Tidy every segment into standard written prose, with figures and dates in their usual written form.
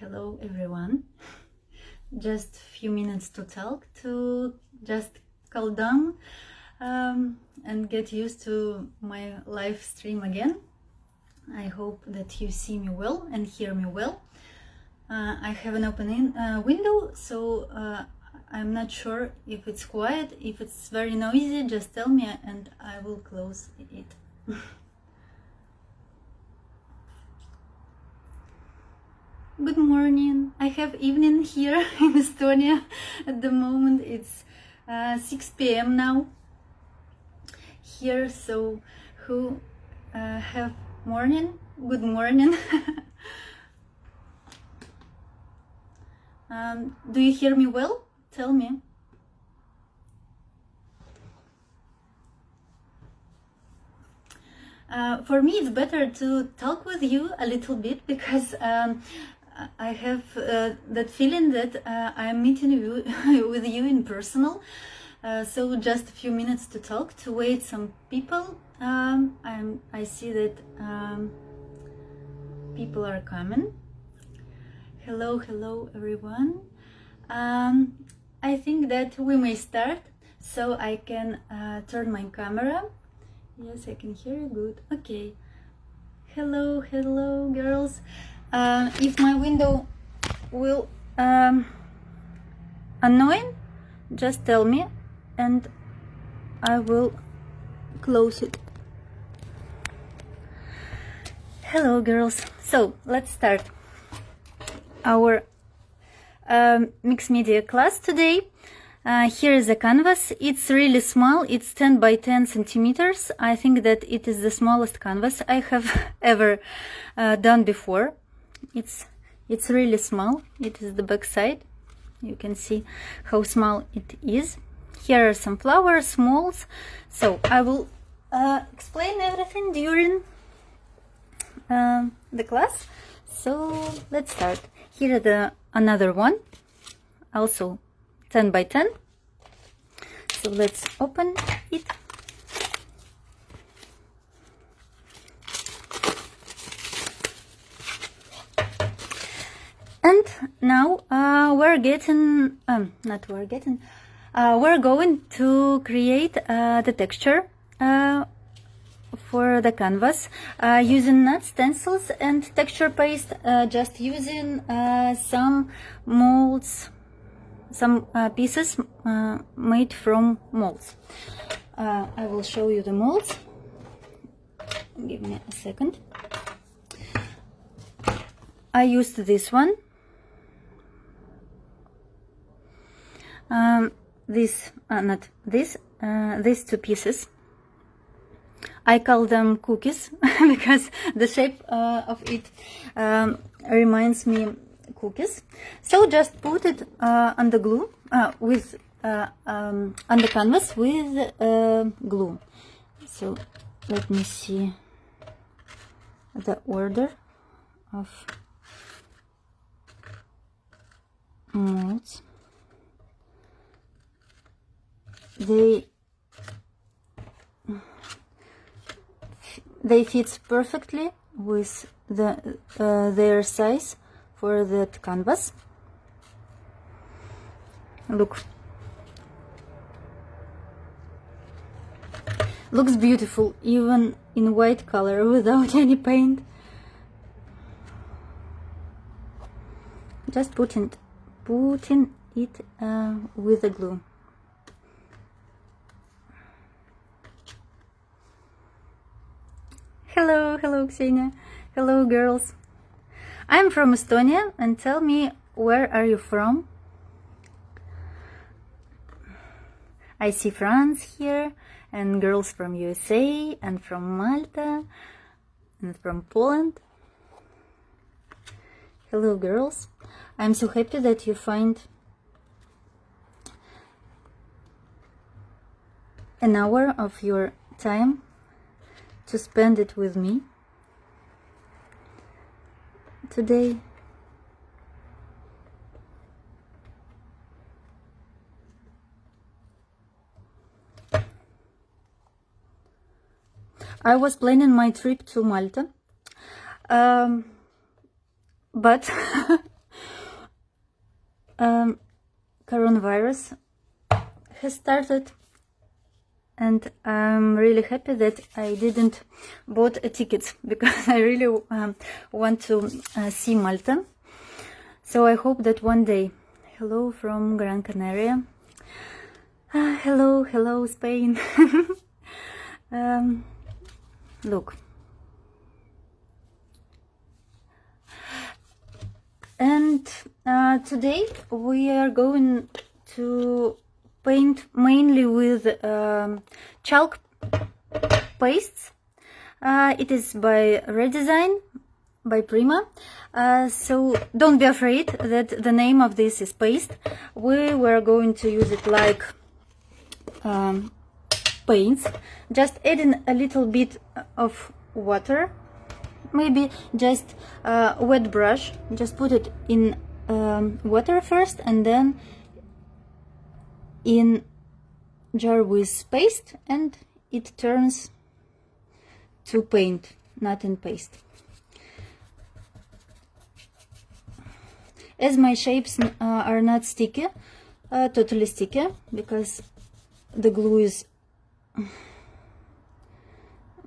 Hello everyone. Just a few minutes to talk, to just calm down and get used to my live stream again. I hope that you see me well and hear me well. I have an open window, so I'm not sure if it's quiet. If it's very noisy, just tell me and I will close it. Good morning. I have evening here in Estonia. At the moment it's 6 p.m. now here, so who have morning? Good morning. Do you hear me well? Tell me. For me it's better to talk with you a little bit because I have that feeling that I'm meeting you with you in personal. So just a few minutes to talk, to wait some people. I see that people are coming. Hello everyone. I think that we may start, so I can turn my camera. Yes, I can hear you good. Okay. Hello girls. If my window will annoying, just tell me and I will close it. Hello girls. So let's start our mixed media class today. Here is a canvas. It's really small. It's 10 by 10 centimeters. I think that it is the smallest canvas I have ever done before. It's really small. It is the back side. You can see how small it is. Here are some flowers, molds. So I will explain everything during the class. So let's start. Here is another one, also 10 by 10. So let's open it. And now we're going to create the texture for the canvas using not stencils and texture paste, just using some molds, some pieces made from molds. I will show you the molds. Give me a second. I used this one. These two pieces. I call them cookies because the shape of it reminds me cookies. So just put it on the glue on the canvas with glue. So let me see the order of molds. They fit perfectly with their size for that canvas. Look, looks beautiful even in white color without any paint. Just putting it with the glue. Hello Ksenia. Hello girls. I'm from Estonia, and tell me, where are you from? I see France here, and girls from USA, and from Malta, and from Poland. Hello girls. I'm so happy that you find an hour of your time to spend it with me today. I was planning my trip to Malta, but coronavirus has started, and I'm really happy that I didn't bought a ticket because I really want to see Malta. So I hope that one day. Hello from Gran Canaria. Hello Spain. Look. And today we are going to paint mainly with chalk pastes. It is by Redesign by Prima. So don't be afraid that the name of this is paste. We were going to use it like paints, just adding a little bit of water, maybe just wet brush, just put it in water first and then in jar with paste, and it turns to paint, not in paste. As my shapes are not sticky, totally sticky, because the glue is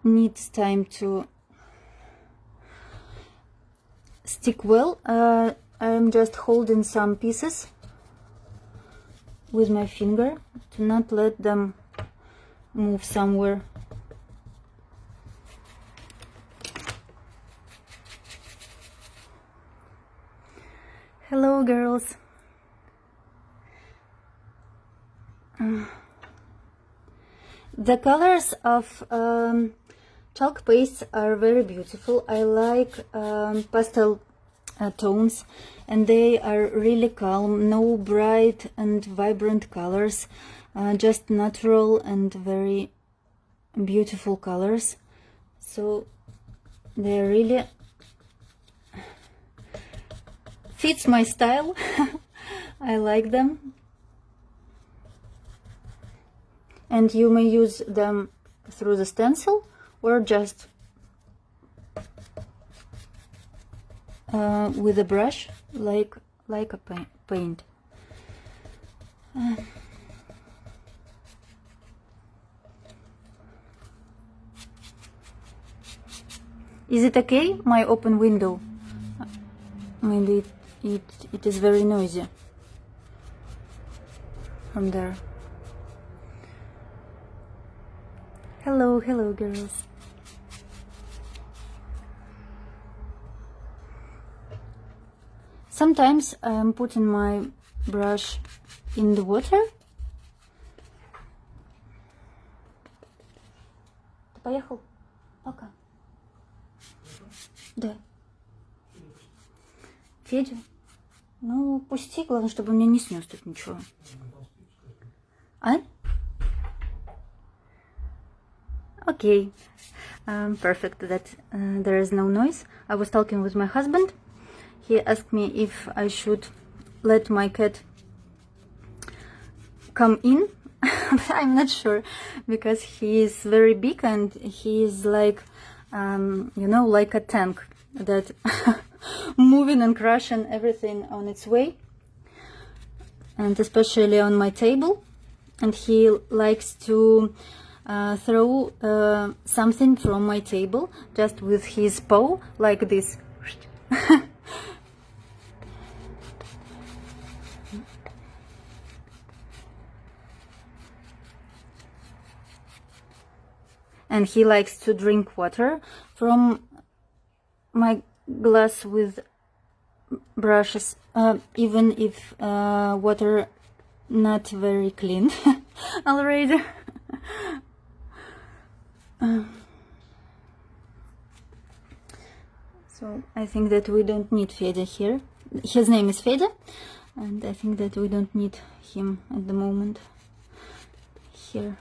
needs time to stick well. I'm just holding some pieces with my finger to not let them move somewhere. Hello girls. The colors of chalk pastes are very beautiful. I like pastel tones, and they are really calm, no bright and vibrant colors, just natural and very beautiful colors. So they really fits my style. I like them, and you may use them through the stencil or just with a brush, like a paint. Is it okay, my open window? Maybe it is very noisy from there. Hello girls. Sometimes I'm putting my brush in the water. Ты поехал? Пока. Да. Федя? Ну, пусти, главное, чтобы он меня не снес тут ничего. А? Okay. Perfect that there is no noise. I was talking with my husband. He asked me if I should let my cat come in. I'm not sure, because he is very big and he is like, you know, like a tank that moving and crushing everything on its way, and especially on my table. And he likes to throw something from my table just with his paw, like this. And he likes to drink water from my glass with brushes, even if water not very clean already. So I think that we don't need Fedya here. His name is Fedya, and I think that we don't need him at the moment here.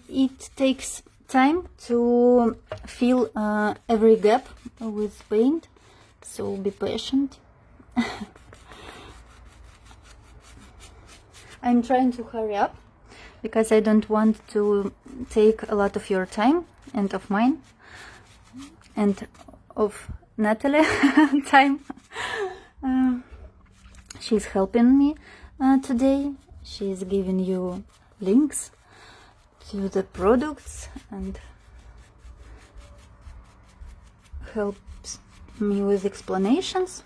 It takes time to fill every gap with paint, so be patient. I'm trying to hurry up because I don't want to take a lot of your time and of mine and of Natalie time. She's helping me today. She's giving you links to the products and helps me with explanations.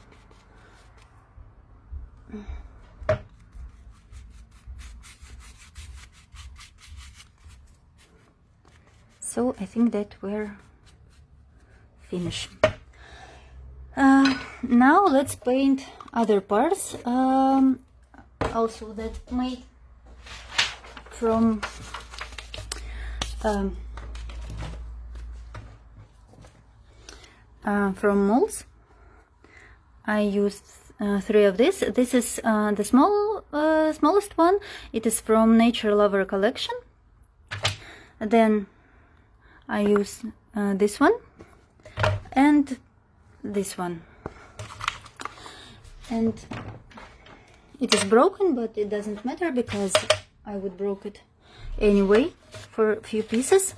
So I think that we're finished. Now let's paint other parts, also that made from molds. I used 3 of this. This is the smallest one. It is from Nature Lover collection. Then I use this one and this one, and it is broken, but it doesn't matter because I would broke it anyway for a few pieces.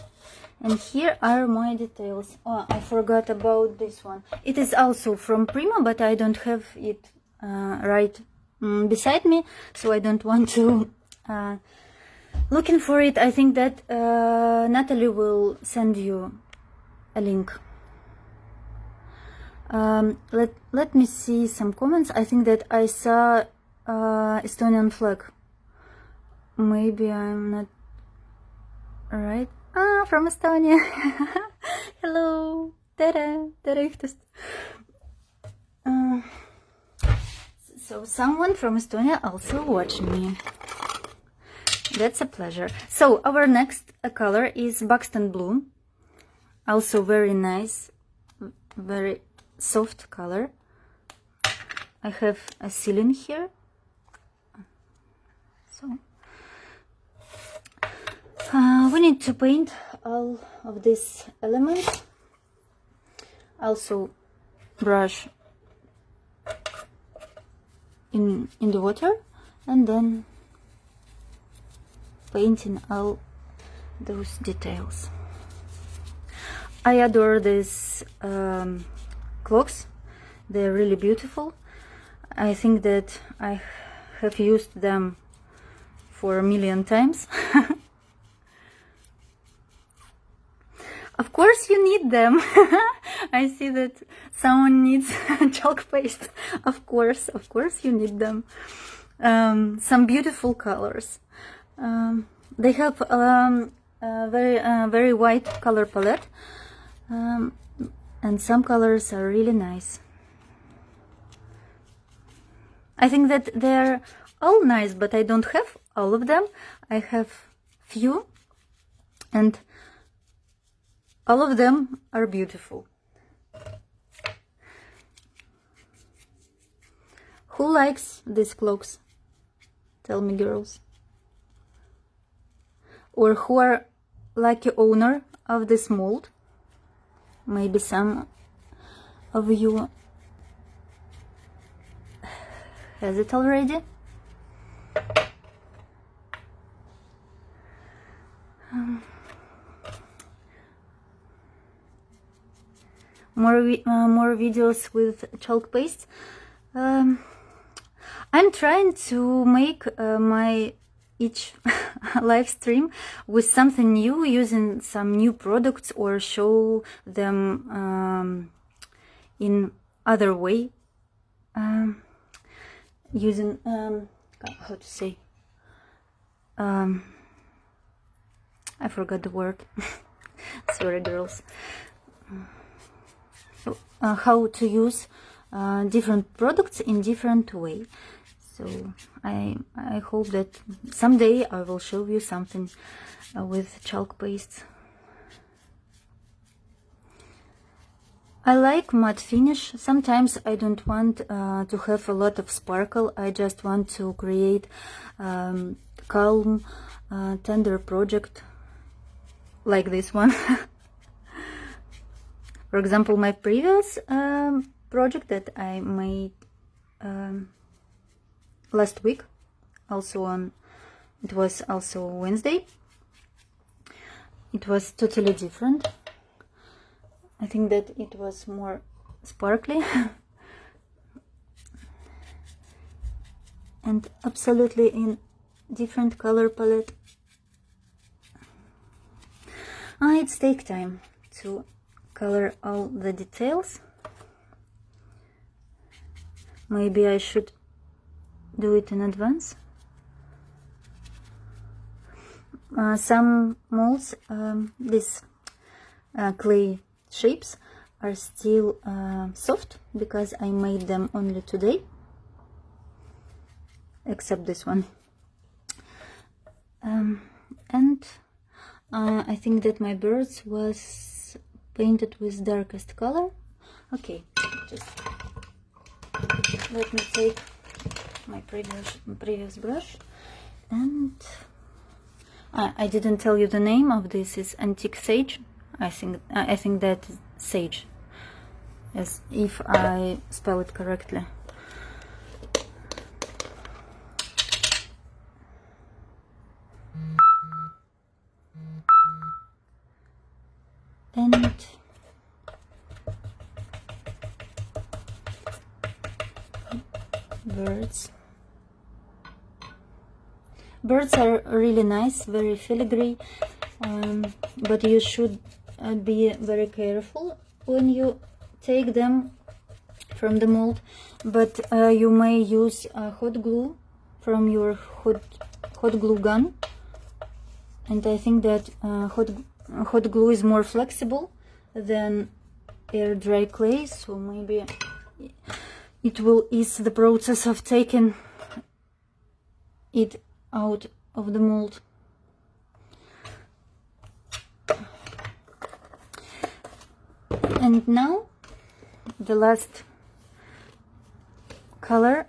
And here are my details. Oh, I forgot about this one. It is also from Prima, but I don't have it right beside me, so I don't want to looking for it. I think that Natalie will send you a link. Let me see some comments. I think that I saw Estonian flag. Maybe I'm not right. From Estonia. Hello. Tere õhtust. So someone from Estonia also watching me. That's a pleasure. So our next color is Buxton Blue. Also very nice, very soft color. I have a ceiling here. So we need to paint all of these elements. Also brush in the water and then painting all those details. I adore these clocks. They're really beautiful. I think that I have used them for a million times. Of course you need them. I see that someone needs chalk paste. Of course you need them. Some beautiful colors. They have a very wide color palette, and some colors are really nice. I think that they're all nice, but I don't have all of them. I have few, and all of them are beautiful. Who likes these clocks? Tell me, girls. Or who are lucky owner of this mold? Maybe some of you has it already. More videos with chalk paste. I'm trying to make my each live stream with something new, using some new products or show them in other way, using how to say, I forgot the word. Sorry, girls. How to use different products in different way. So I hope that someday I will show you something with chalk paste. I like matte finish. Sometimes I don't want to have a lot of sparkle. I just want to create calm, tender project like this one. For example, my previous project that I made last week, also on it was also Wednesday. It was totally different. I think that it was more sparkly and absolutely in different color palette. It takes time to color all the details. Maybe I should do it in advance. Some molds, these clay shapes are still soft because I made them only today, except this one. And I think that my birds was painted with darkest color. Okay, just let me take my previous brush, and I didn't tell you the name of this. Is antique sage. I think that is sage, as if I spell it correctly. And birds are really nice, very filigree, but you should be very careful when you take them from the mold. But you may use hot glue from your hot glue gun, and I think that hot glue is more flexible than air dry clay, so maybe it will ease the process of taking it out of the mold. And now the last color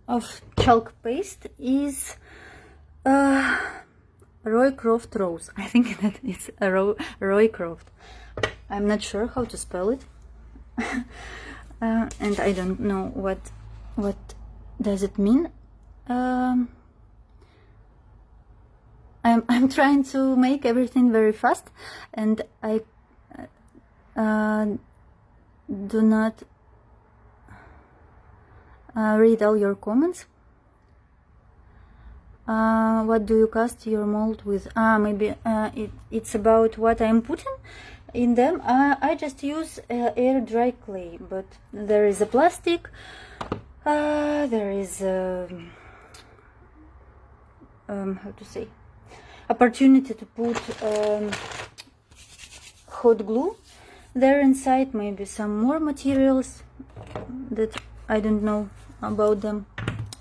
of chalk paste is Roycroft Rose. I think that it's a Roycroft. I'm not sure how to spell it. And I don't know what does it mean. I'm trying to make everything very fast, and I do not read all your comments. What do you cast your mold with? Maybe it's about what I'm putting in them. I just use air dry clay, but there is a plastic, there is how to say, opportunity to put hot glue there inside, maybe some more materials that I don't know about them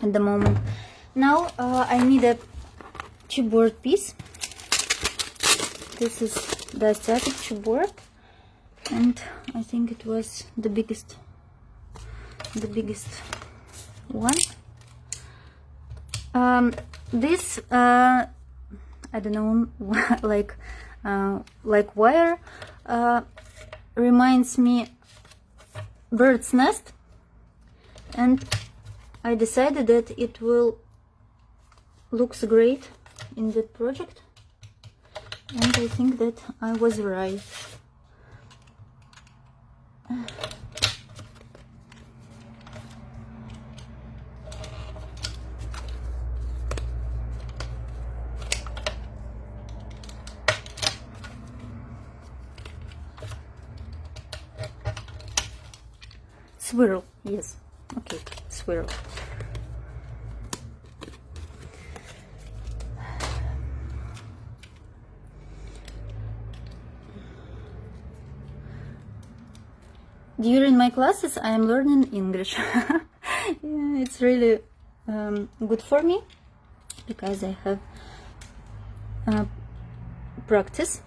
at the moment. Now I need a chipboard piece. This is the static chipboard, and I think it was the biggest one. This I don't know, like wire, reminds me bird's nest, and I decided that it will looks great in that project, and I think that I was right. Swirl, yes, okay, swirl. During my classes I am learning English. Yeah, it's really good for me because I have practice,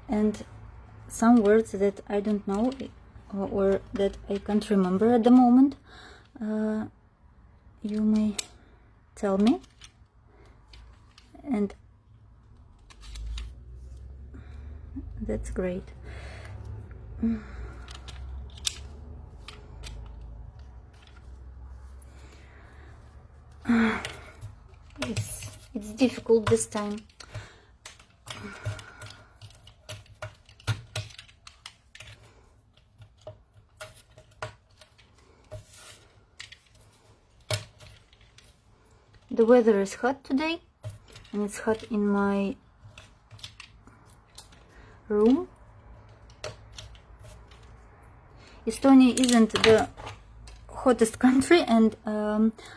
and some words that I don't know or that I can't remember at the moment, you may tell me, and that's great. difficult this time. The weather is hot today, and it's hot in my room. Estonia isn't the hottest country, and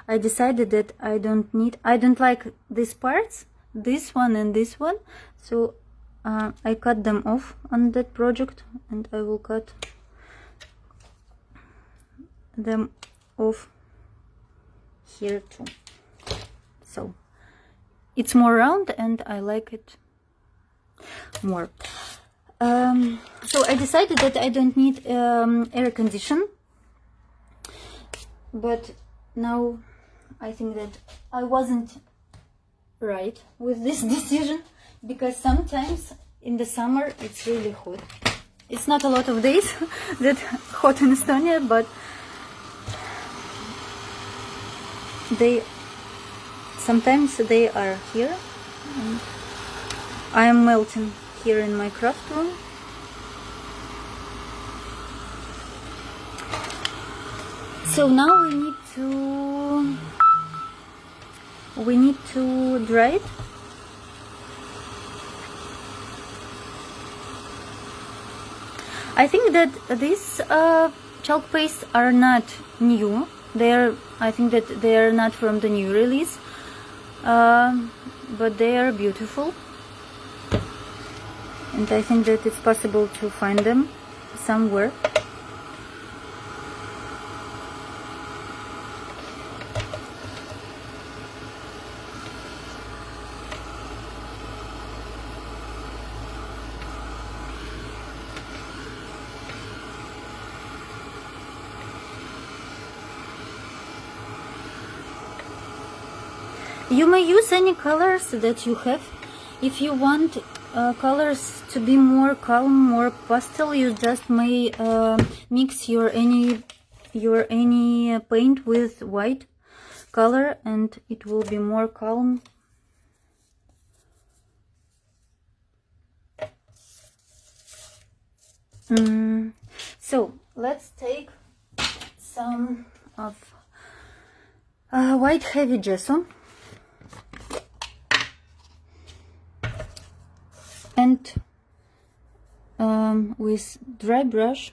I decided that I don't like these parts, this one and this one, so I cut them off on that project, and I will cut them off here too. So it's more round and I like it more. So I decided that I don't need air condition, but now I think that I wasn't right with this decision, because sometimes in the summer it's really hot. It's not a lot of days that hot in Estonia, but sometimes they are here. And I am melting here in my craft room. So now we need to dry it. I think that these chalk pastes are not new. I think that they are not from the new release, but they are beautiful, and I think that it's possible to find them somewhere. You may use any colors that you have. If you want colors to be more calm, more pastel, you just may mix your any paint with white color, and it will be more calm. So let's take some of white heavy gesso. And with dry brush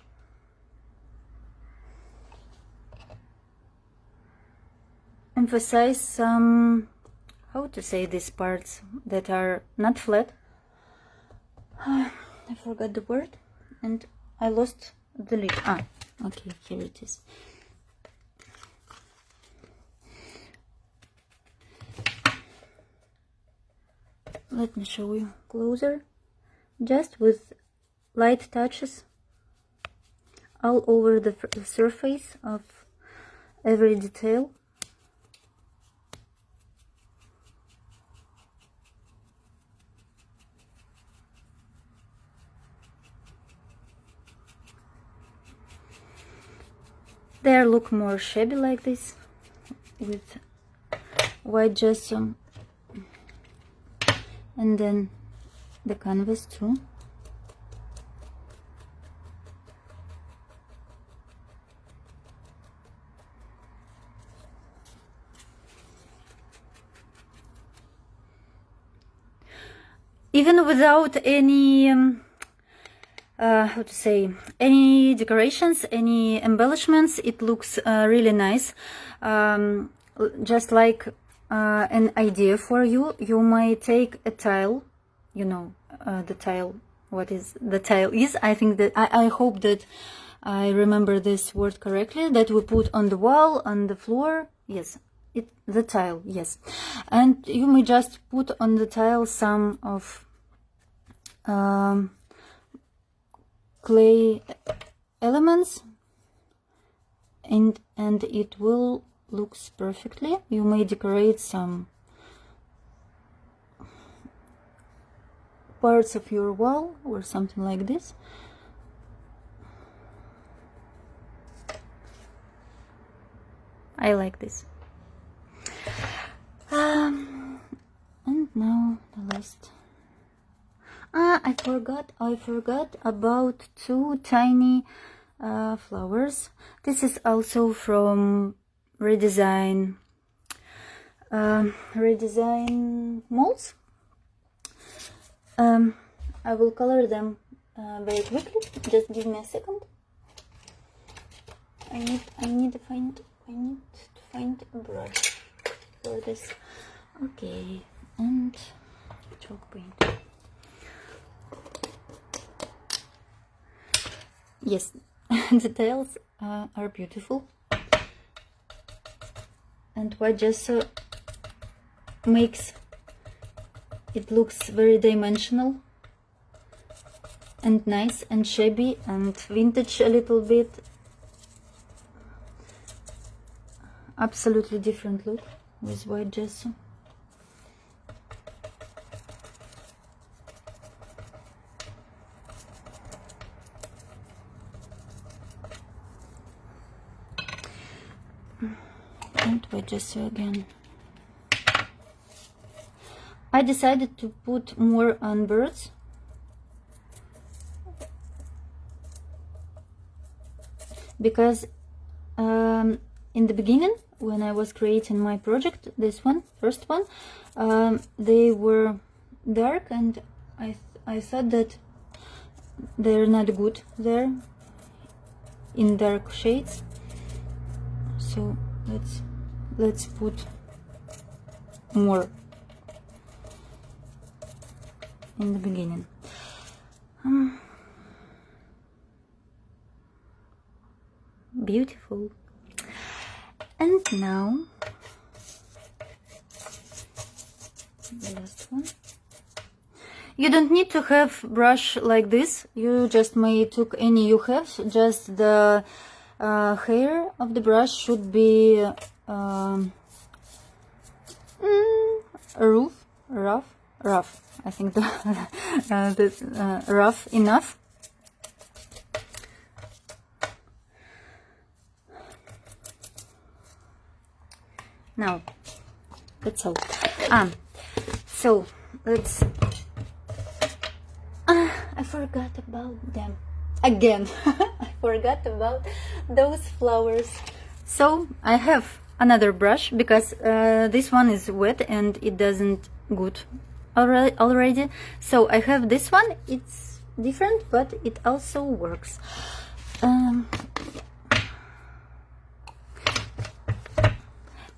emphasize some, how to say, these parts that are not flat. I forgot the word and I lost the lid. Okay, here it is. Let me show you closer. Just with light touches all over the surface of every detail. They look more shabby like this, with white gesso, and then the canvas too. Even without any how to say, any decorations, any embellishments, it looks really nice. Just like an idea for you, you might take a tile, you know, the tile, what is the tile is, I think that I hope that I remember this word correctly, that we put on the wall, on the floor. Yes, the tile, yes. And you may just put on the tile some of clay elements, and it will looks perfectly. You may decorate some parts of your wall or something like this. I like this. And now the last. I forgot about two tiny flowers. This is also from Redesign Moulds. I will color them very quickly. Just give me a second. I need to find a brush for this. Okay, and chalk paint. Yes, the tails are beautiful, and white gesso makes it looks very dimensional and nice and shabby and vintage a little bit. Absolutely different look with white gesso. And white gesso again. I decided to put more on birds because in the beginning, when I was creating my project, this one, first one, they were dark, and I thought that they're not good there in dark shades. So let's put more in the beginning. Beautiful. And now the last one. You don't need to have brush like this. You just may took any you have. Just the hair of the brush should be rough. I think rough enough. Now that's all. So let's. I forgot about them again. I forgot about those flowers. So I have another brush because this one is wet and it doesn't good already. So I have this one. It's different, but it also works.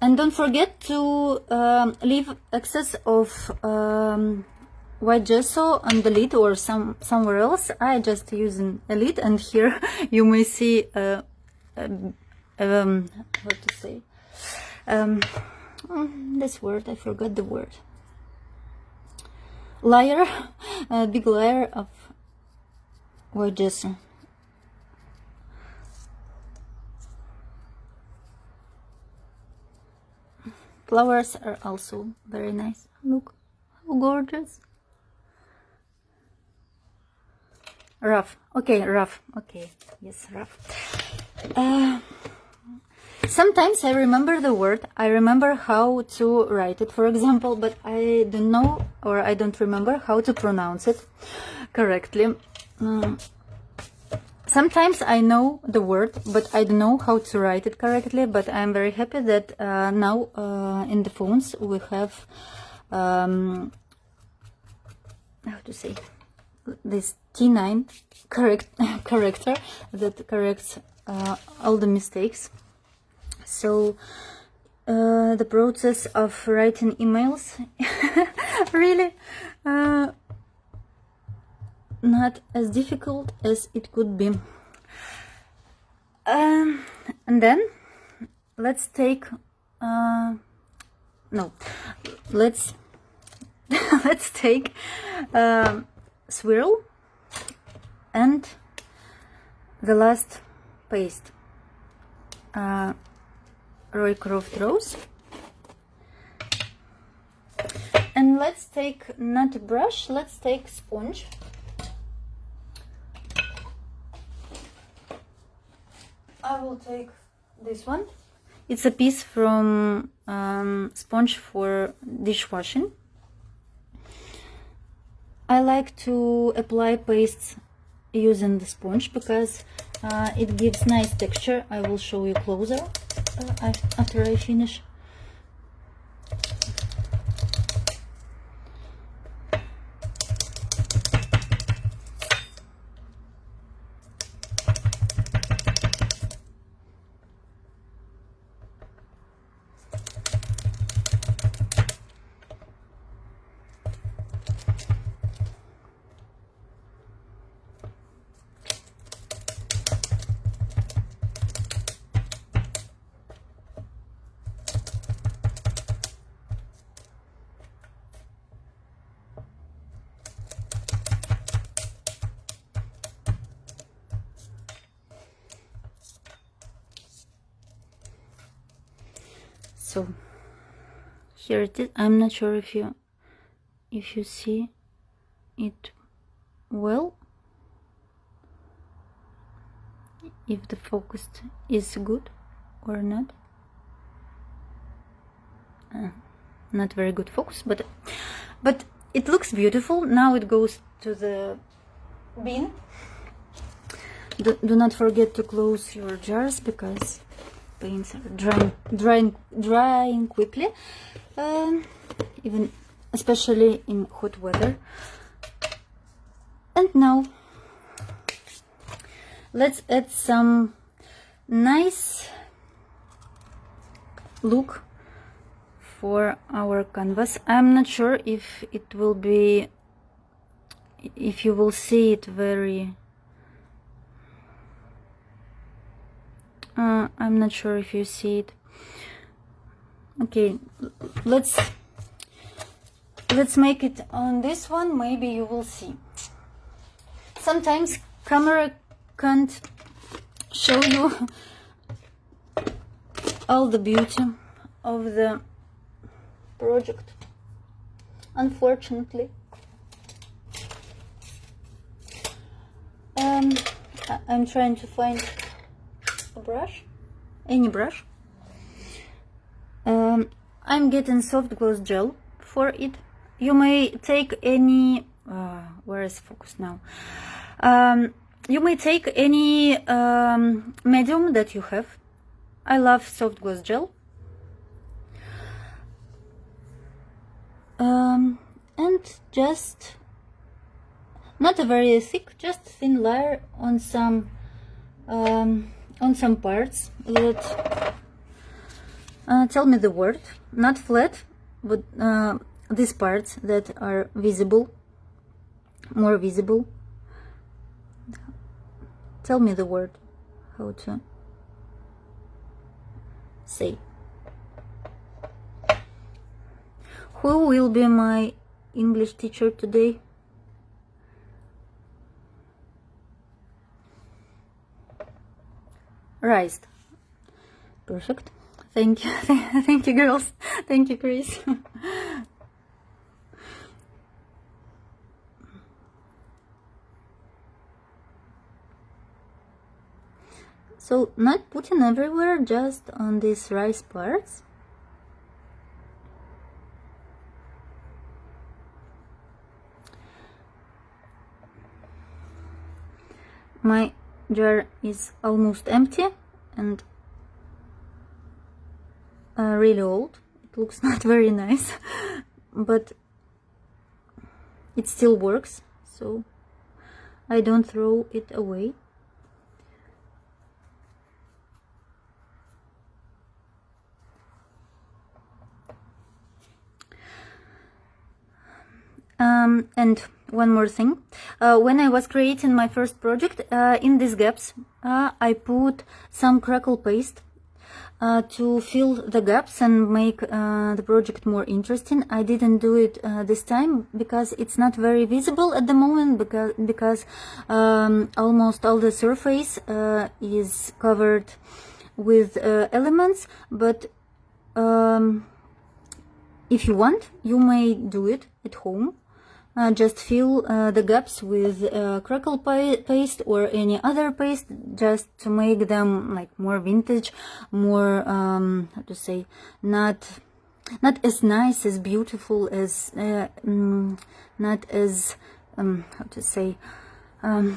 And don't forget to leave excess of white gesso on the lid or somewhere else. I just using a lid, and here you may see what to say. This word, I forgot the word. Layer, a big layer of white gesso. Flowers are also very nice. Look how gorgeous. Rough. Okay, rough. Okay, yes, rough. Sometimes I remember the word. I remember how to write it, for example, but I don't know, or I don't remember how to pronounce it correctly. Sometimes I know the word, but I don't know how to write it correctly. But I'm very happy that now in the phones we have how to say, this T9 corrector that corrects all the mistakes. So the process of writing emails really not as difficult as it could be. And then let's take let's take swirl and the last paste, Roycroft Rose, and let's take not a brush, let's take sponge. I will take this one. It's a piece from sponge for dishwashing. I like to apply pastes using the sponge because it gives nice texture. I will show you closer after I finish. So here it is. I'm not sure if you see it well, if the focus is good or not. Not very good focus, but it looks beautiful. Now it goes to the bin. Do not forget to close your jars because paints are drying quickly, even especially in hot weather. And now let's add some nice look for our canvas. I'm not sure if it will be, if you will see it very I'm not sure if you see it. Okay, let's make it on this one. Maybe you will see. Sometimes camera can't show you all the beauty of the project, unfortunately. I'm trying to find a brush, any brush. I'm getting soft gloss gel for it. You may take any where is focus now? You may take any medium that you have. I love soft gloss gel. And just not a very thick, just thin layer on some parts. Tell me the word. Not flat, but these parts that are visible, more visible. Tell me the word. How to say. Who will be my English teacher today? Raised. Perfect. Thank you. Thank you, girls. Thank you, Chris. So, not putting everywhere, just on these raised parts. My jar is almost empty and really old. It looks not very nice, but it still works, so I don't throw it away. And one more thing, when I was creating my first project, in these gaps I put some crackle paste to fill the gaps and make the project more interesting. I didn't do it this time because it's not very visible at the moment, because almost all the surface is covered with elements, but if you want, you may do it at home. Just fill the gaps with crackle paste or any other paste, just to make them like more vintage, more how to say, not as nice, as beautiful, as not as how to say, I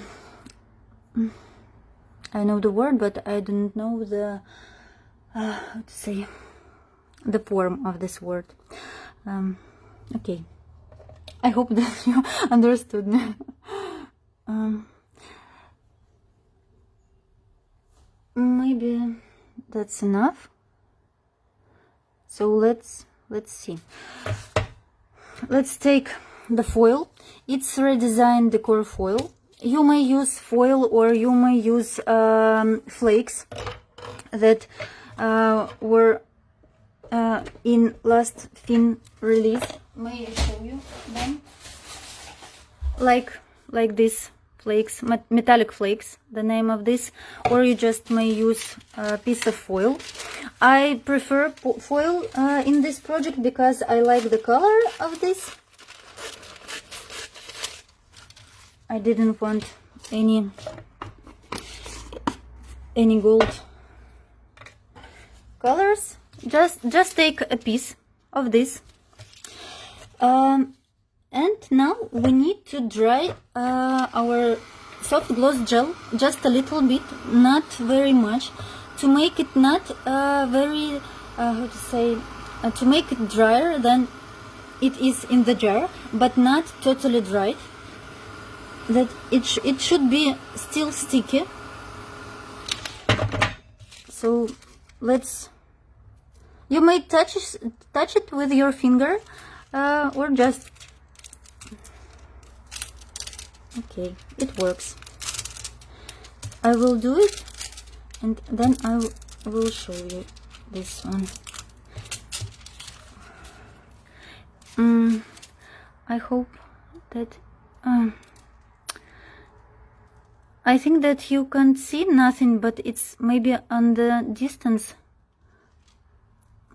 know the word, but I don't know the how to say the form of this word. Okay, I hope that you understood me. Maybe that's enough. So let's see. Let's take the foil. It's Redesign Decor foil. You may use foil or you may use flakes that were in last Fin release. May I show you them? Like this flakes, metallic flakes, the name of this, or you just may use a piece of foil. I prefer foil in this project because I like the color of this. I didn't want any gold colors. Just take a piece of this. And now we need to dry our soft gloss gel just a little bit, not very much, to make it not very, how to say, to make it drier than it is in the jar, but not totally dry. That it should be still sticky. So you may touch it with your finger, or just. Okay, it works. I will do it and then I will show you this one. I hope that I think that you can't see nothing, but it's maybe on the distance.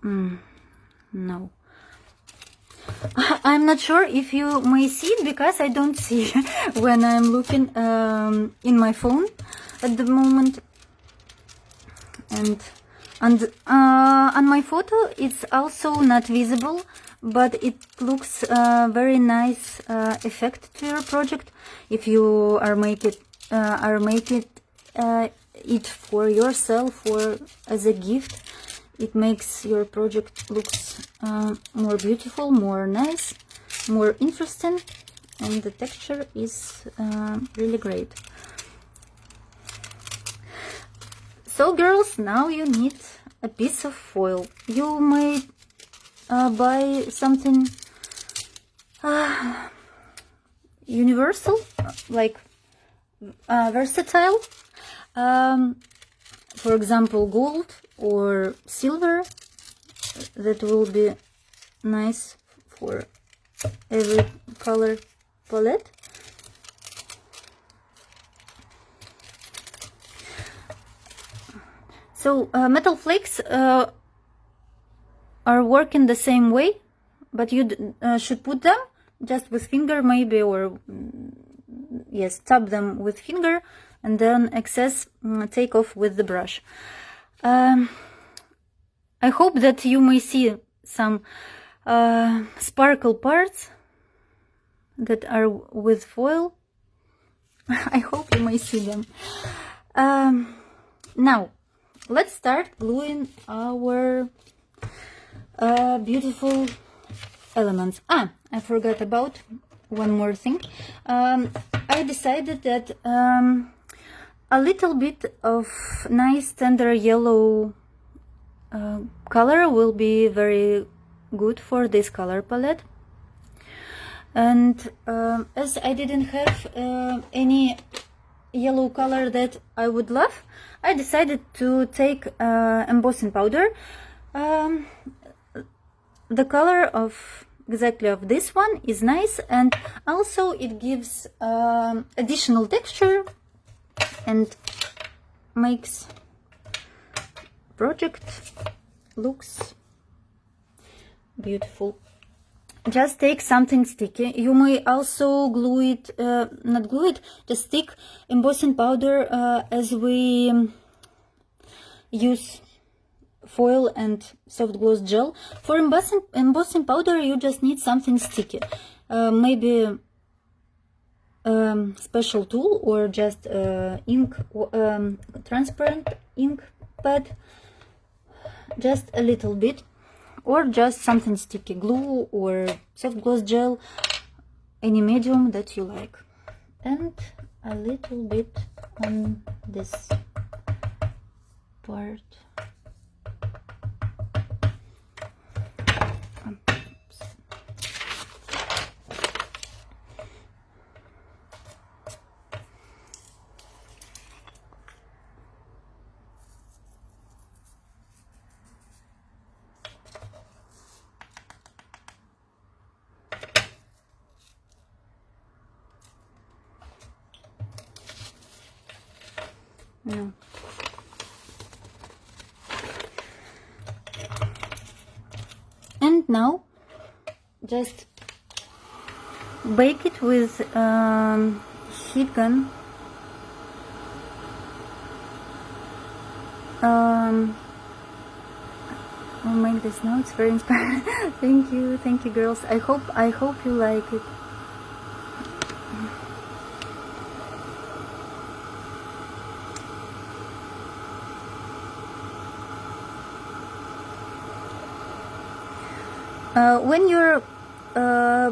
No. I'm not sure if you may see it because I don't see when I'm looking in my phone at the moment. And on my photo it's also not visible, but it looks very nice effect to your project if you are making it for yourself or as a gift. It makes your project looks more beautiful, more nice, more interesting, and the texture is really great. So girls, now you need a piece of foil. You may buy something universal, like versatile, for example gold or silver. That will be nice for every color palette. So metal flakes are working the same way, but you should put them just with finger maybe, or yes, tap them with finger and then excess take off with the brush. I hope that you may see some sparkle parts that are with foil. I hope you may see them. Now let's start gluing our beautiful elements. I forgot about one more thing. I decided that a little bit of nice tender yellow color will be very good for this color palette. And as I didn't have any yellow color that I would love, I decided to take embossing powder. The color of exactly of this one is nice, and also it gives additional texture and makes project looks beautiful. Just take something sticky. You may also glue it, not glue it, just stick embossing powder as we use foil and soft gloss gel. For embossing powder you just need something sticky, maybe special tool or just ink, transparent ink pad, just a little bit, or just something sticky, glue or soft gloss gel, any medium that you like, and a little bit on this part. No. And now just bake it with heat gun. I'll make this now. It's very inspiring. Thank you, girls. I hope you like it. When you're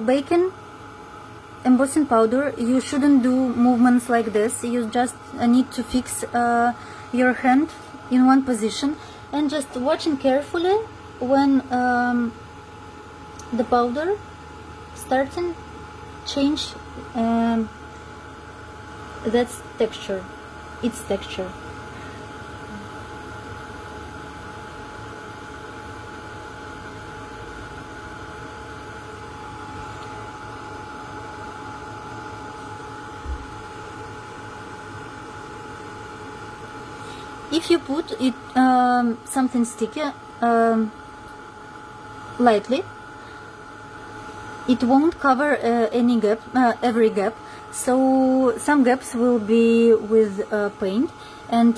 baking embossing powder, you shouldn't do movements like this. You just need to fix your hand in one position and just watching carefully when the powder starting change that's texture, its texture. If you put it something sticky lightly, it won't cover any gap, every gap. So some gaps will be with paint, and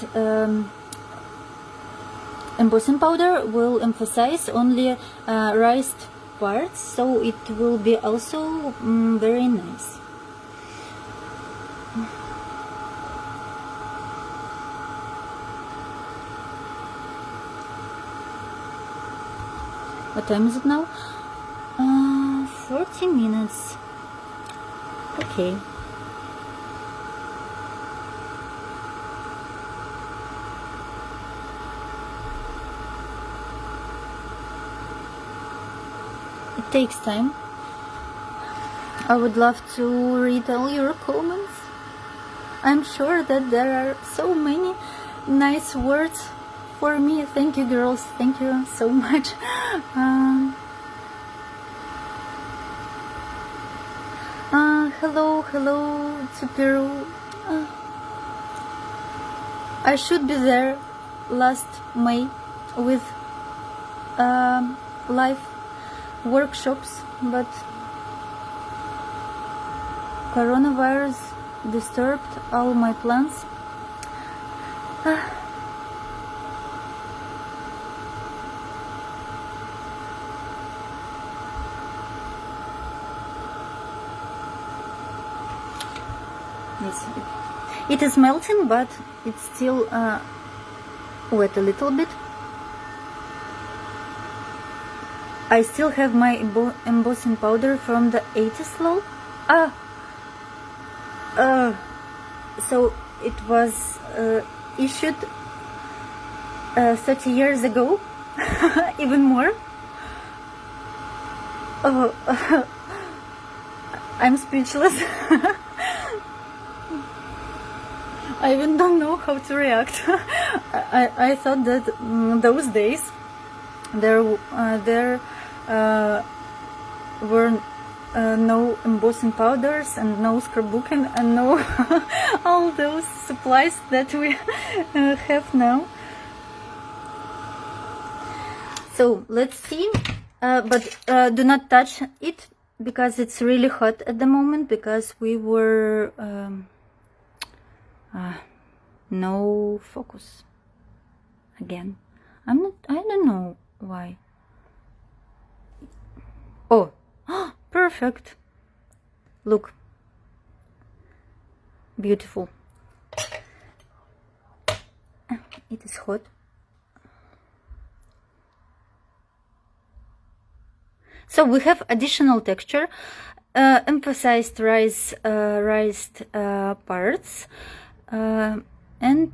embossing powder will emphasize only raised parts, so it will be also very nice. What time is it now? 40 minutes. Okay. It takes time. I would love to read all your comments. I'm sure that there are so many nice words for me. Thank you, girls. Thank you so much. Hello to Peru. I should be there last May with live workshops, but coronavirus disturbed all my plans. Yes, it is melting, but it's still wet a little bit. I still have my embossing powder from the 80s lol. So it was issued 30 years ago, even more. Oh, I'm speechless. I even don't know how to react. I thought that those days there were no embossing powders and no scrapbooking and no all those supplies that we have now. So let's see, but do not touch it because it's really hot at the moment, because we were no focus again. I don't know why. Oh, perfect. Look, beautiful. It is hot. So we have additional texture, emphasized raised parts, and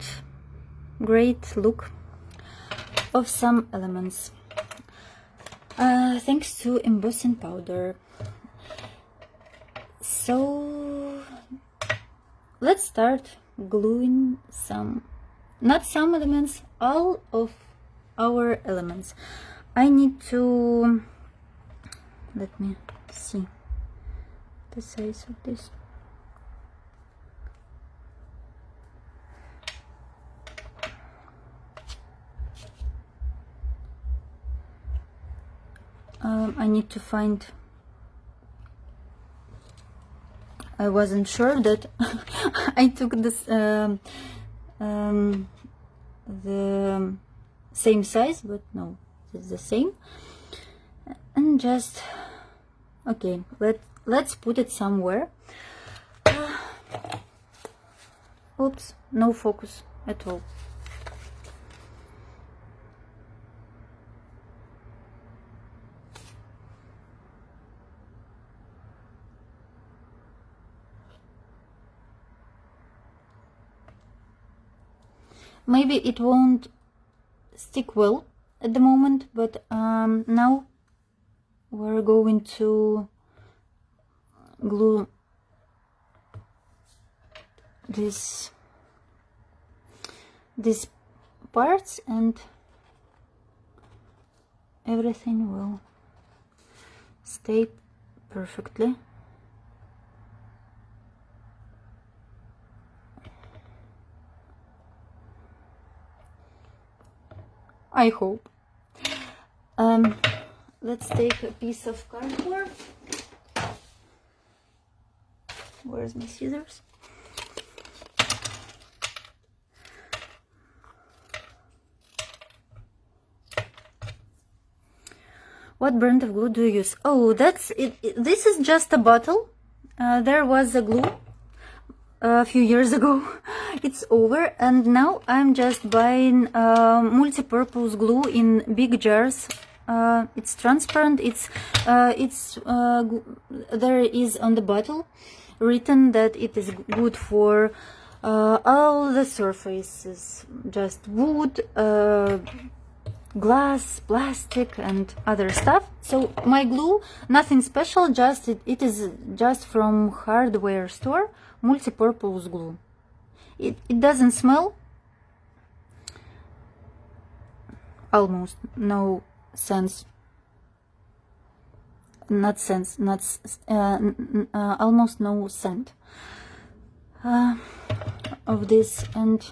great look of some elements, thanks to embossing powder. So let's start gluing not some elements, all of our elements. I need to, let me see the size of this. I need to find, I wasn't sure that I took this the same size, but no, it's the same. And just, okay, let's put it somewhere. Oops, no focus at all. Maybe it won't stick well at the moment, but now we're going to glue these parts, and everything will stay perfectly. I hope. Let's take a piece of cardboard. Where's my scissors? What brand of glue do you use? Oh, that's it. This is just a bottle. There was a glue a few years ago. It's over, and now I'm just buying multi-purpose glue in big jars. It's transparent. There is on the bottle written that it is good for all the surfaces, just wood, glass, plastic, and other stuff. So my glue, nothing special, just it is just from hardware store, multi-purpose glue. It doesn't smell, almost no sense, not sense, not almost no scent of this, and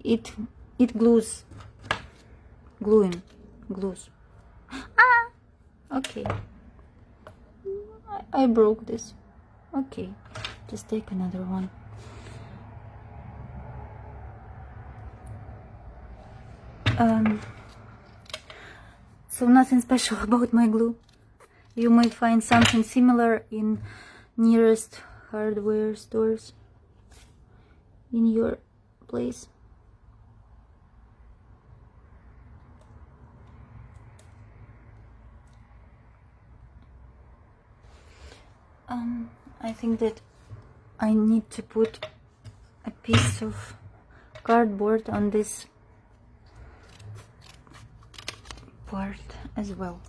it glues. Okay, I broke this. Okay, just take another one. So nothing special about my glue. You may find something similar in nearest hardware stores in your place. I think that I need to put a piece of cardboard on this part as well.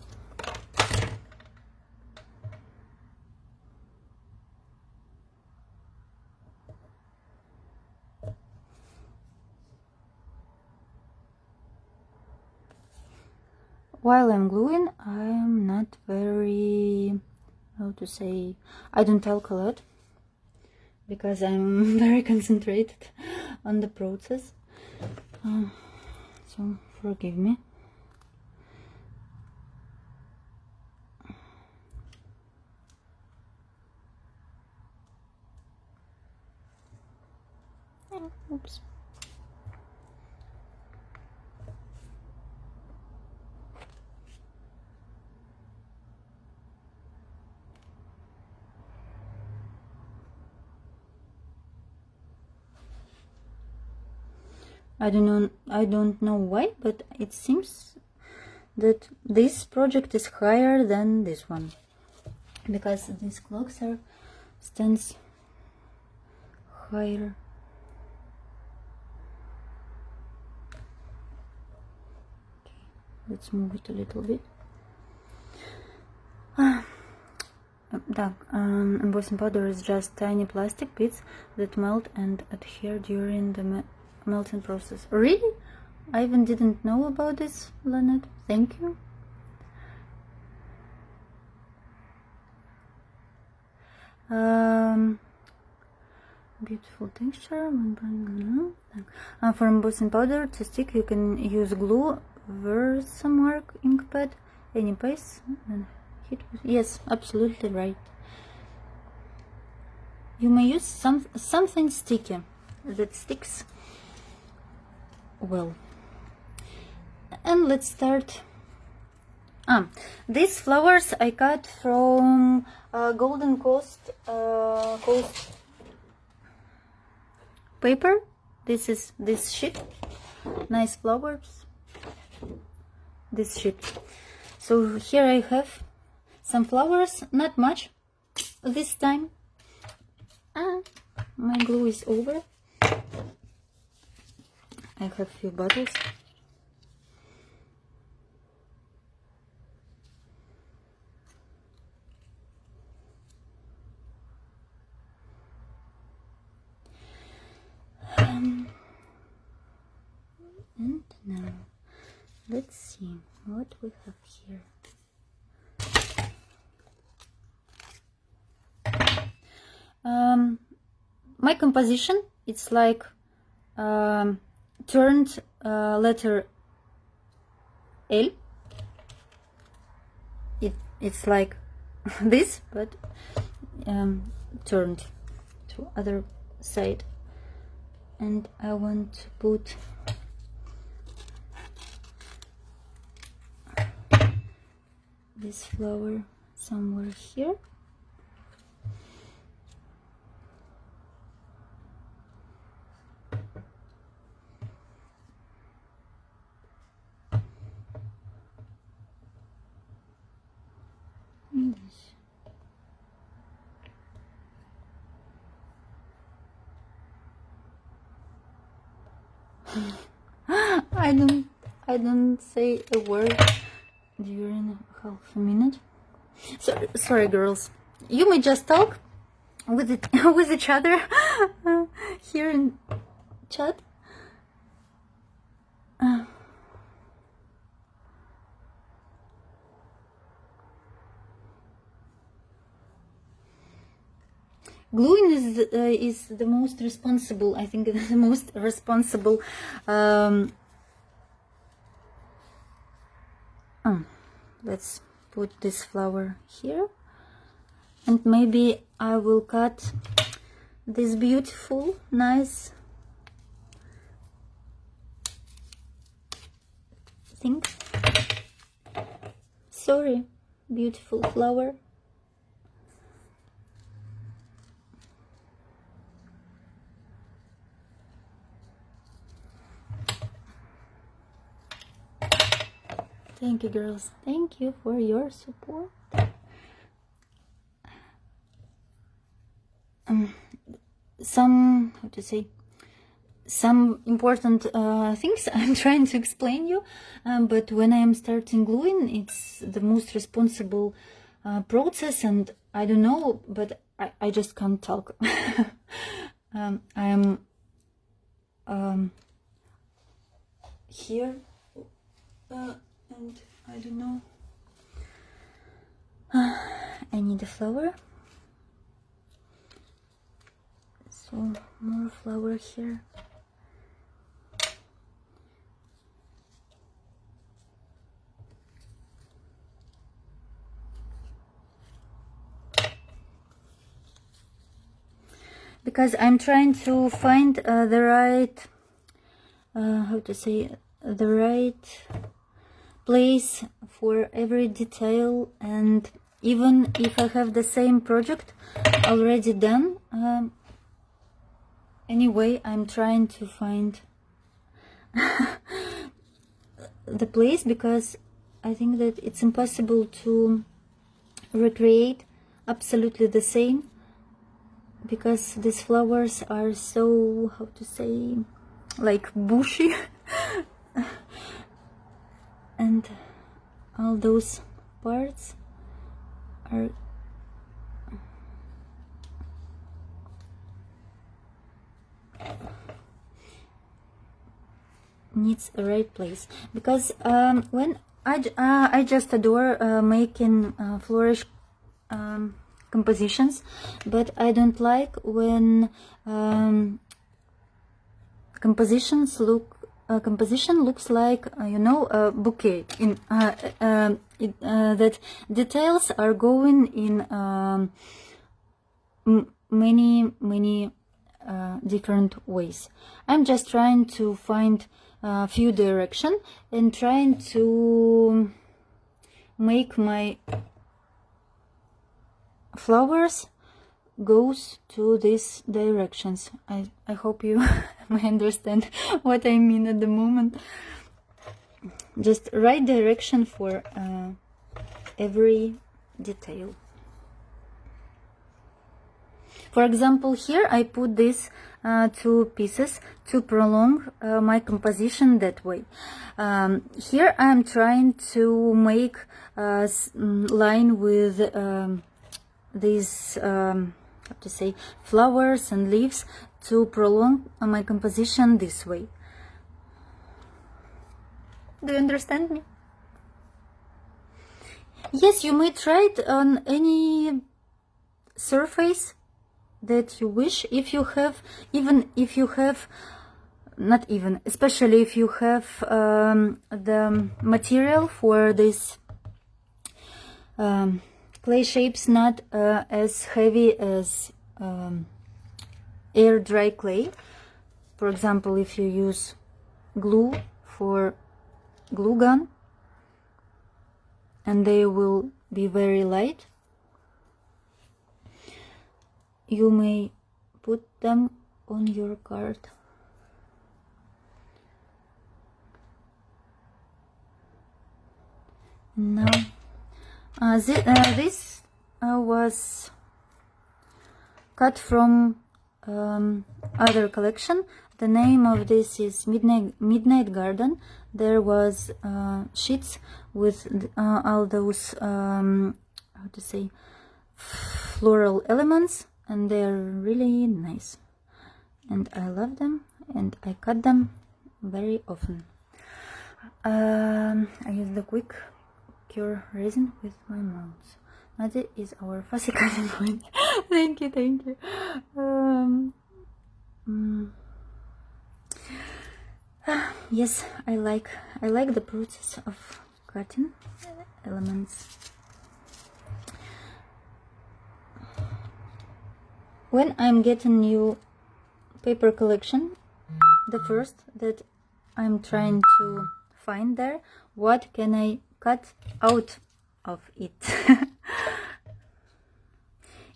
While I'm gluing, I'm not very, how to say, I don't talk a lot because I'm very concentrated on the process, so forgive me. Oops. I don't know why, but it seems that this project is higher than this one, because these clocks stands higher. Okay, let's move it a little bit. Embossing powder is just tiny plastic bits that melt and adhere during the melting process. Really? I even didn't know about this, Leonard. Thank you. Beautiful texture. For embossing powder to stick, you can use glue, Versamark ink pad, any paste, and hit with. Yes, absolutely right. You may use something sticky that sticks well. And let's start. These flowers I cut from Golden Coast paper. This is this sheet. Nice flowers. This sheet. So here I have some flowers, not much this time. My glue is over. I have few bottles. And now let's see what we have here. My composition, it's like turned letter L. It's like this, but turned to other side. And I want to put this flower somewhere here. I don't say a word during half a minute. Sorry, girls. You may just talk with with each other here in chat. Gluing is the most responsible. I think the most responsible. Let's put this flower here, and maybe I will cut this beautiful, nice thing. Sorry, beautiful flower. Thank you, girls. Thank you for your support. Some important things I'm trying to explain you, but when I am starting gluing, it's the most responsible process, and I don't know, but I just can't talk. I am here. And I don't know. I need a flower. So more flower here. Because I'm trying to find the right, the right place for every detail, and even if I have the same project already done, anyway, I'm trying to find the place, because I think that it's impossible to recreate absolutely the same, because these flowers are so, how to say, like bushy and all those parts are needs a right place, because when I just adore making flourish compositions, but I don't like when composition looks like you know, a bouquet in that details are going in many different ways. I'm just trying to find a few direction and trying to make my flowers goes to these directions. I hope you may understand what I mean at the moment. Just right direction for every detail. For example, here I put these two pieces to prolong my composition that way. Here I'm trying to make a line with these how to say, flowers and leaves to prolong my composition this way. Do you understand me? Yes, you may try it on any surface that you wish, if you have, especially if you have the material for this clay shapes not as heavy as air dry clay. For example, if you use glue for glue gun, and they will be very light, you may put them on your card. Now this was cut from other collection. The name of this is Midnight Garden. There was sheets with all those how to say, floral elements, and they're really nice, and I love them, and I cut them very often. I use the quick cure resin with my molds. Nadya is our fussy cutting point. Thank you. Yes, I like the process of cutting elements. When I'm getting new paper collection, the first that I'm trying to find there, what can I cut out of it?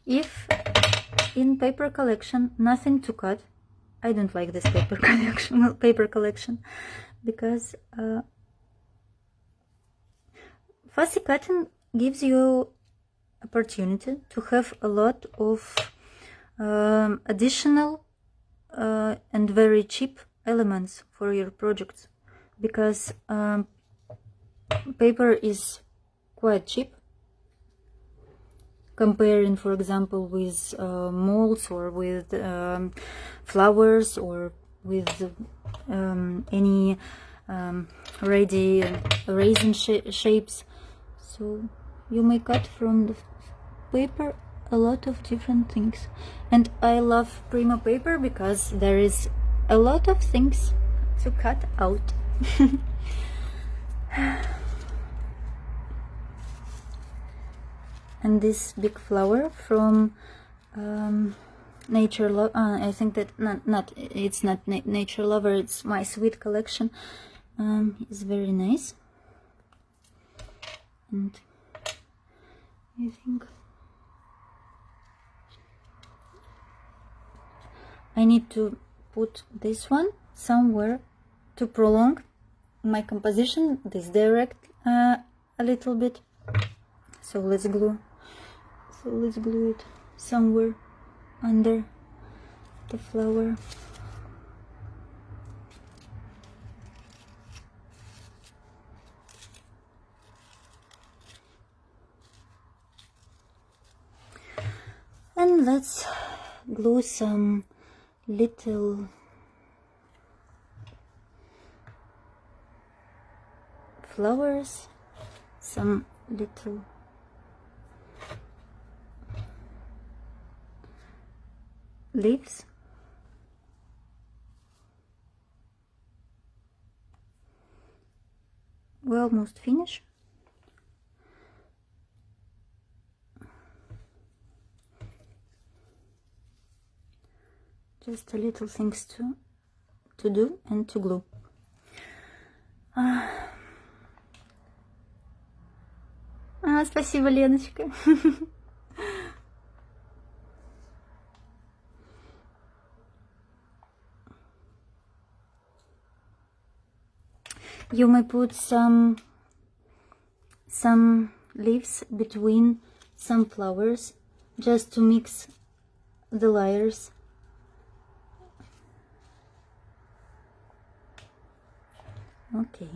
If in paper collection nothing to cut, I don't like this paper collection, because fussy cutting gives you opportunity to have a lot of additional and very cheap elements for your projects, because paper is quite cheap comparing, for example, with molds or with flowers or with any ready resin shapes. So you may cut from the paper a lot of different things, and I love Prima paper because there is a lot of things to cut out. And this big flower from Nature Love, I think that it's not Nature Lover, it's My Sweet collection, is very nice, and I think I need to put this one somewhere to prolong my composition this direct a little bit. So let's glue it somewhere under the flower. And let's glue some little flowers, some little leaves. We're almost finished. Just a little things to do and to glue. Спасибо, Леночка. You may put some leaves between some flowers just to mix the layers. Okay,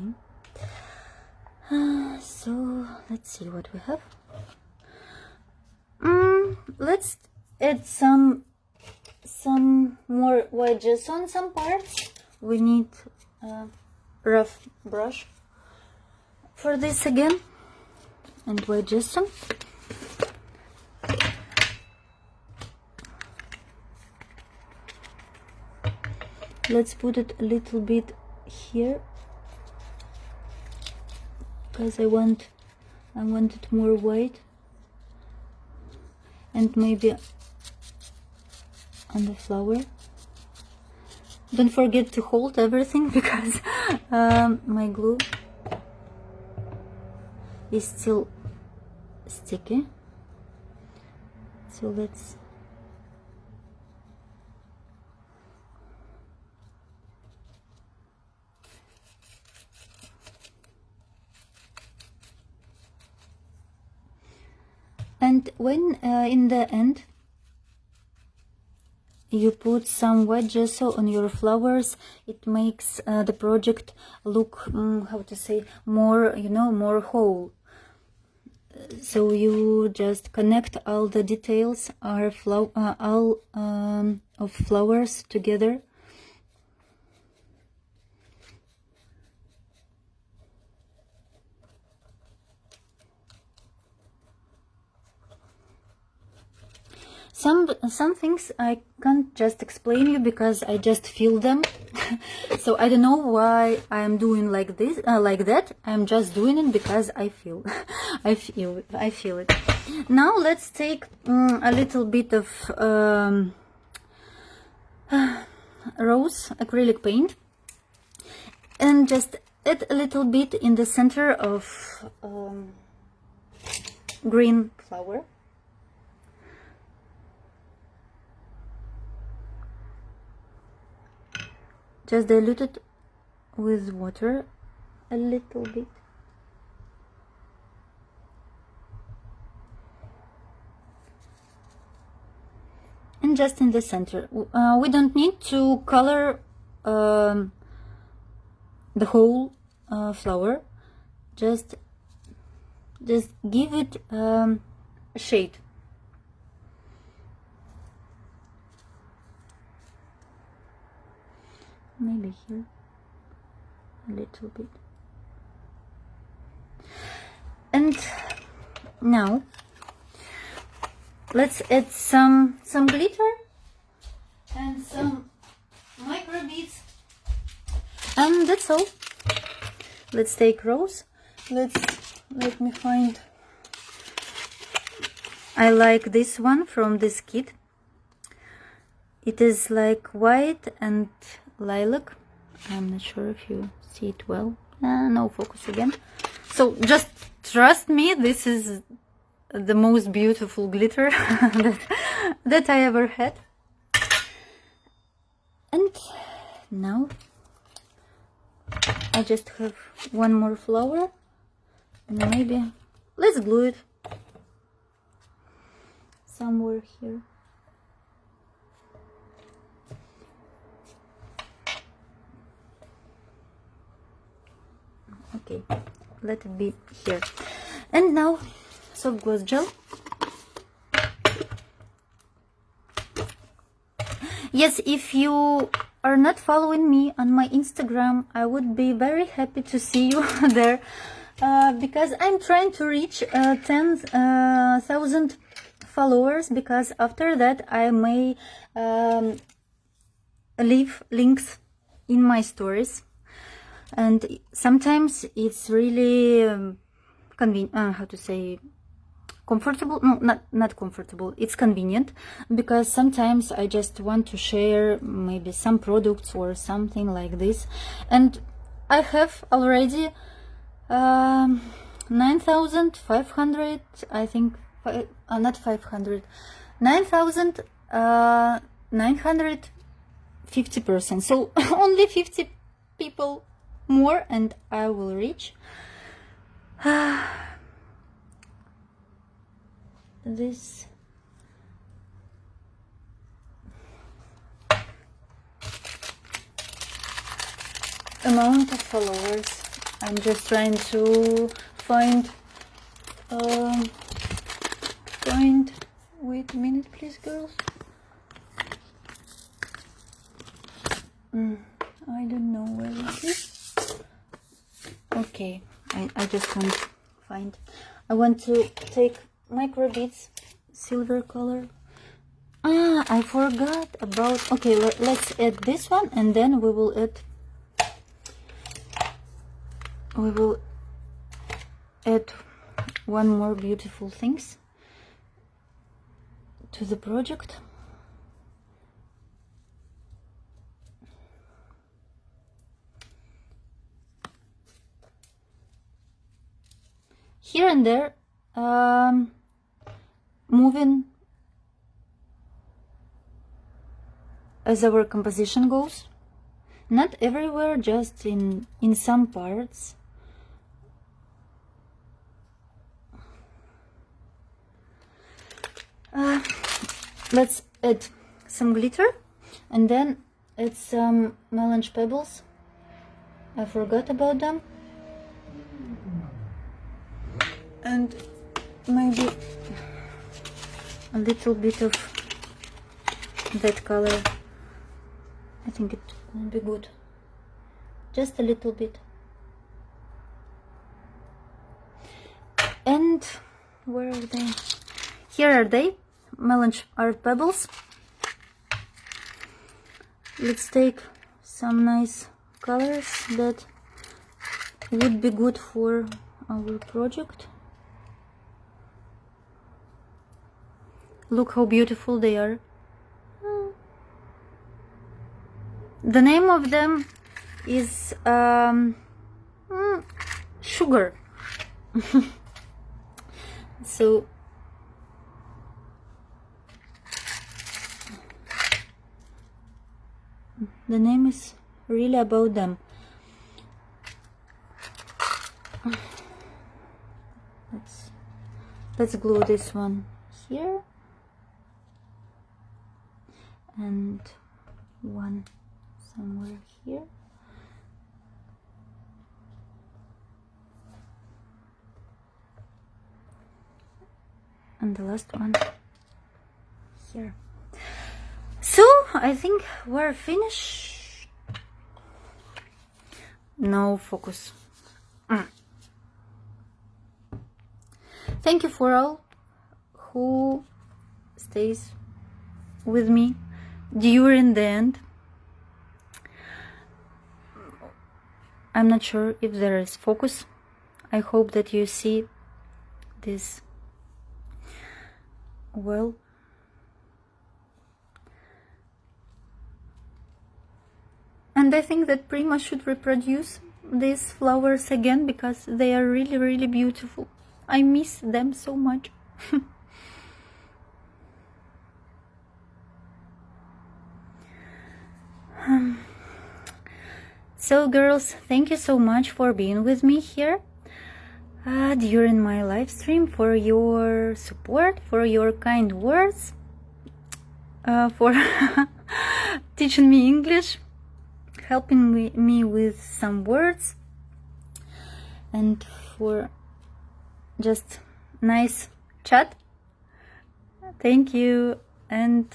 so let's see what we have. Let's add some more wedges on some parts. We need a rough brush for this again, and wedges some. Let's put it a little bit here, because I want it more white, and maybe on the flower. Don't forget to hold everything, because my glue is still sticky. So let's and when in the end you put some white gesso on your flowers, it makes the project look how to say, more, you know, more whole. So you just connect all the details of flowers together. Some things I can't just explain you, because I just feel them. So I don't know why I'm doing like this, like that. I'm just doing it because I feel, I feel it. Now let's take a little bit of rose acrylic paint and just add a little bit in the center of green flower. Just dilute it with water a little bit. And just in the center. We don't need to color the whole flower. Just give it a shade. Maybe here a little bit. And now let's add some glitter and some micro beads, and that's all. Let's take rose. Let me find. I like this one from this kit. It is like white and lilac. I'm not sure if you see it well. No focus again. So just trust me, this is the most beautiful glitter that I ever had. And now I just have one more flower, and maybe let's glue it somewhere here. Okay, let it be here. And now soft gloss gel. Yes, if you are not following me on my Instagram, I would be very happy to see you there, because I'm trying to reach 10,000 followers, because after that I may leave links in my stories, and sometimes it's really convenient, how to say, comfortable, no, not comfortable, it's convenient, because sometimes I just want to share maybe some products or something like this, and I have already 9,500, I think, not 500, 9,950%, so only 50 people more and I will reach this amount of followers. I'm just trying to find wait a minute please, girls. I don't know where it is. Okay, I just want to find, I want to take micro beads, silver color. I forgot about, okay, let's add this one, and then we will add one more beautiful things to the project. Here and there, moving as our composition goes, not everywhere, just in some parts. Let's add some glitter, and then add some melange pebbles. I forgot about them. And maybe a little bit of that color. I think it will be good. Just a little bit. And where are they? Here are they, melange art pebbles. Let's take some nice colors that would be good for our project. Look how beautiful they are. The name of them is sugar. So the name is really about them. Let's glue this one here, and one somewhere here. And the last one here. So I think we're finished. No focus. Thank you for all who stays with me during the end. I'm not sure if there is focus. I hope that you see this well. And I think that Prima should reproduce these flowers again, because they are really, really beautiful. I miss them so much. So girls, thank you so much for being with me here during my live stream, for your support, for your kind words, for teaching me English, helping me with some words, and for just nice chat. Thank you, and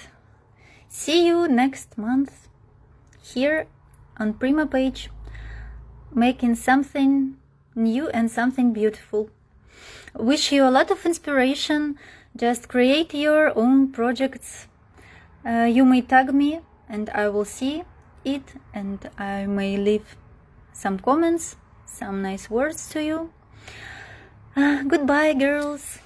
see you next month here on Prima page, making something new and something beautiful. Wish you a lot of inspiration. Just create your own projects. You may tag me and I will see it, and I may leave some comments, some nice words to you. Goodbye, girls.